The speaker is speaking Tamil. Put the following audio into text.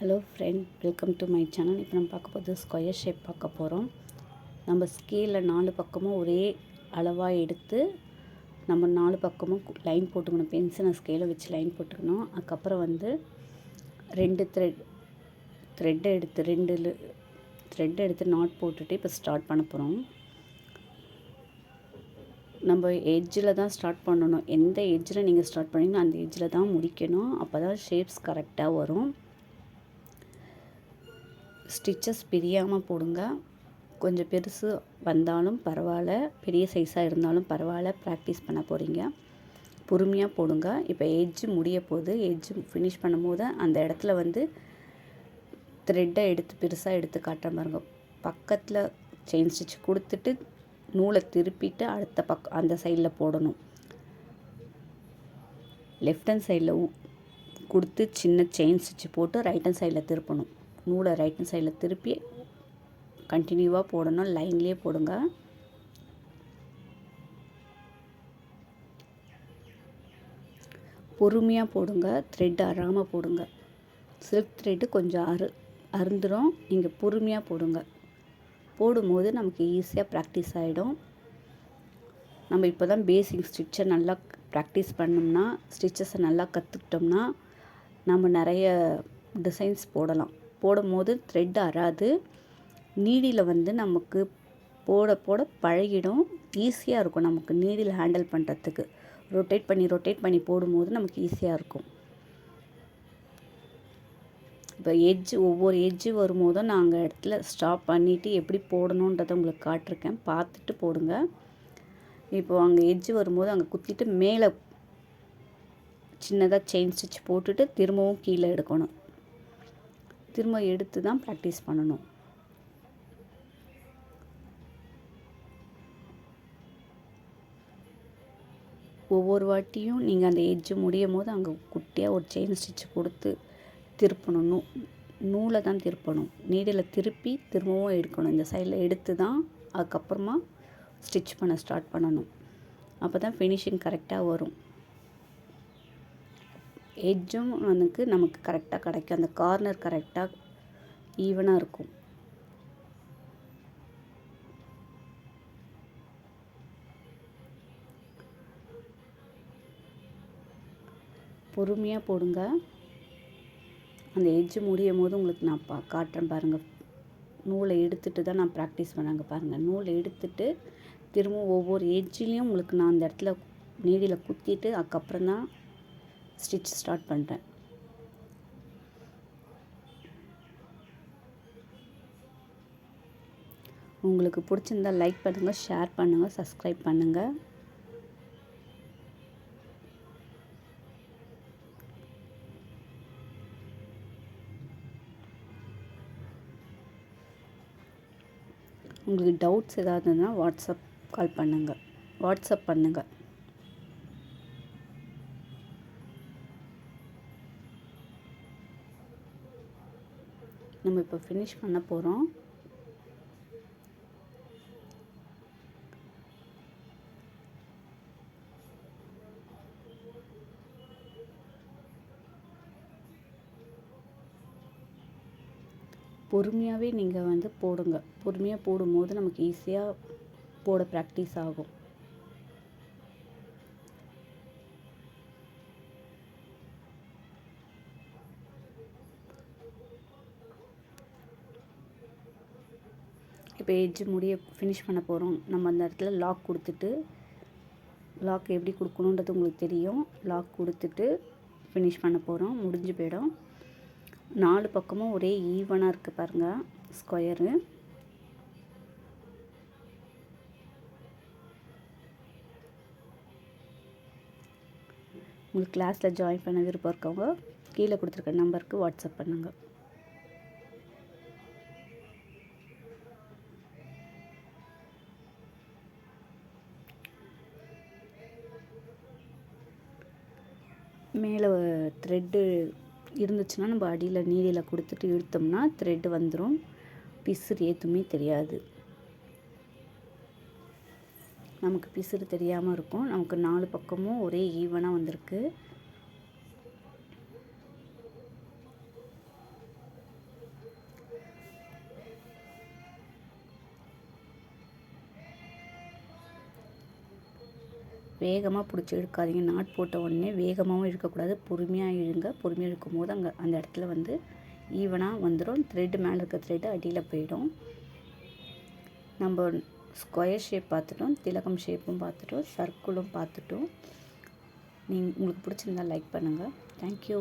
Hello friend, welcome to my channel. இப்போ நம்ம பார்க்க போகிறது ஸ்கொயர் ஷேப் பார்க்க போகிறோம். நம்ம ஸ்கேலில் 4 பக்கமும் ஒரே அளவாக எடுத்து நம்ம 4 பக்கமும் லைன் போட்டுக்கணும். பென்சிலை ஸ்கேலை வச்சு லைன் போட்டுக்கணும். அதுக்கப்புறம் வந்து 2 த்ரெட்டை எடுத்து நாட் போட்டுட்டு இப்போ ஸ்டார்ட் பண்ண போகிறோம். நம்ம எட்ஜில் தான் ஸ்டார்ட் பண்ணணும். எந்த எட்ஜில் நீங்கள் ஸ்டார்ட் பண்ணீங்களோ அந்த எட்ஜில் தான் முடிக்கணும். அப்போ தான் ஷேப்ஸ் கரெக்டாக வரும். ஸ்டிச்சஸ் பிரியாமல் போடுங்க. கொஞ்சம் பெருசு வந்தாலும் பரவாயில்ல, பெரிய சைஸாக இருந்தாலும் பரவாயில்ல, ப்ராக்டிஸ் பண்ண போகிறீங்க. பொறுமையாக போடுங்க. இப்போ எட்ஜு முடிய போகுது. எட்ஜு ஃபினிஷ் பண்ணும்போது அந்த இடத்துல வந்து த்ரெட்டை எடுத்து பெருசாக எடுத்து காட்டுற பாருங்க. பக்கத்தில் செயின் ஸ்டிச் கொடுத்துட்டு நூலை திருப்பிட்டு அடுத்த அந்த சைடில் போடணும். லெஃப்ட் ஹேண்ட் சைடில் கொடுத்து சின்ன செயின் ஸ்டிச் போட்டு ரைட் ஹேண்ட் சைடில் திருப்பணும். நூலை ரைட் ஹேண்ட் சைடில் திருப்பி கண்டினியூவாக போடணும். லைன்லேயே போடுங்க. பொறுமையாக போடுங்க. த்ரெட் அறாமல் போடுங்க. சில்க் த்ரெட்டு கொஞ்சம் அருந்துடும். நீங்கள் பொறுமையாக போடுங்க. போடும்போது நமக்கு ஈஸியாக ப்ராக்டிஸ் ஆகிடும். நம்ம இப்போ தான் பேசிக் ஸ்டிச்சை நல்லா ப்ராக்டிஸ் பண்ணோம்னா, ஸ்டிச்சஸை நல்லா கற்றுக்கிட்டோம்னா நம்ம நிறைய டிசைன்ஸ் போடலாம். போடும்போது த்ரெட் அறாது. நீடியில் வந்து நமக்கு போட போட பழகிடும். ஈஸியாக இருக்கும் நமக்கு நீடியில் ஹேண்டில் பண்ணுறதுக்கு. ரொட்டேட் பண்ணி போடும்போது நமக்கு ஈஸியாக இருக்கும். இப்போ ஒவ்வொரு எட்ஜு வரும்போதும் நான் அங்கே இடத்துல ஸ்டாப் பண்ணிவிட்டு எப்படி போடணுன்றதை உங்களுக்கு காட்டிருக்கேன். பார்த்துட்டு போடுங்க. இப்போது அங்கே எட்ஜு வரும்போது அங்கே குத்திட்டு மேலே சின்னதாக செயின் ஸ்டிச் போட்டுட்டு திரும்பவும் கீழே எடுக்கணும். திரும்ப எடுத்து தான் ப்ராக்டிஸ் பண்ணணும். ஒவ்வொரு வாட்டியும் நீங்கள் அந்த எட்ஜு முடியும் போது அங்கே குட்டியாக ஒரு செயின் ஸ்டிச் கொடுத்து திருப்பணும். நூலை தான் திருப்பணும். நீடில் திருப்பி திரும்பவும் எடுக்கணும். இந்த சைடில் எடுத்து தான் அதுக்கப்புறமா ஸ்டிச் பண்ண ஸ்டார்ட் பண்ணணும். அப்போ தான் ஃபினிஷிங் கரெக்டாக வரும். எட்ஜும் நமக்கு கரெக்டாக கிடைக்கும். அந்த கார்னர் கரெக்டாக ஈவனாக இருக்கும். பொறுமையாக போடுங்க. அந்த எட்ஜு முடியும் போது உங்களுக்கு நான் காட்டுறேன் பாருங்கள். நூலை எடுத்துகிட்டு தான் நான் ப்ராக்டிஸ் பண்ணாங்க பாருங்கள். நூலை எடுத்துகிட்டு திரும்ப ஒவ்வொரு எட்ஜிலையும் உங்களுக்கு நான் அந்த இடத்துல நீடியில் குத்திட்டு அதுக்கப்புறம் தான் ஸ்டிச் ஸ்டார்ட் பண்ணுறேன். உங்களுக்கு பிடிச்சிருந்தால் லைக் பண்ணுங்கள், ஷேர் பண்ணுங்கள், சப்ஸ்கிரைப் பண்ணுங்கள். உங்களுக்கு டவுட்ஸ் ஏதாவது இருந்தால் வாட்ஸ்அப் பண்ணுங்கள். நம்ம இப்போ ஃபினிஷ் பண்ண போகிறோம். பொறுமையாகவே நீங்கள் வந்து போடுங்க. பொறுமையாக போடும்போது நமக்கு ஈஸியாக போட ப்ராக்டிஸ் ஆகும். இப்போ எட்ஜு ஃபினிஷ் பண்ண போகிறோம். நம்ம அந்த இடத்துல லாக் கொடுத்துட்டு, லாக் எப்படி கொடுக்கணுன்றது உங்களுக்கு தெரியும். லாக் கொடுத்துட்டு ஃபினிஷ் பண்ண போகிறோம். முடிஞ்சு போயிடும். 4 பக்கமும் ஒரே ஈவனாக இருக்குது பாருங்கள் ஸ்கொயரு. உங்களுக்கு கிளாஸில் ஜாயின் பண்ண விருப்பம் இருக்கவங்க கீழே கொடுத்துருக்க நம்பருக்கு வாட்ஸ்அப் பண்ணுங்கள். மேலே த்ரெட்டு இருந்துச்சுன்னா நம்ம அடியில் நீடியில் கொடுத்துட்டு இழுத்தோம்னா த்ரெட்டு வந்துடும். பிசுறு எதுவுமே தெரியாது. நமக்கு பிசுறு தெரியாமல் இருக்கும். நமக்கு 4 பக்கமும் ஒரே ஈவனாக வந்திருக்கு. வேகமாக பிடிச்சி இழுக்காதீங்க. நாட் போட்ட உடனே வேகமாகவும் இழுக்கக்கூடாது, பொறுமையாக இழுங்க. பொறுமையாக இழுக்கும் போது அந்த இடத்துல வந்து ஈவனாக வந்துடும். த்ரெட்டு மேலே இருக்க த்ரெட்டு அடியில் போயிடும். நம்ம ஸ்கொயர் ஷேப் பார்த்துட்டோம், திலகம் ஷேப்பும் பார்த்துட்டோம், சர்க்கிளும் பார்த்துட்டோம். உங்களுக்கு பிடிச்சிருந்தா லைக் பண்ணுங்கள். தேங்க்யூ.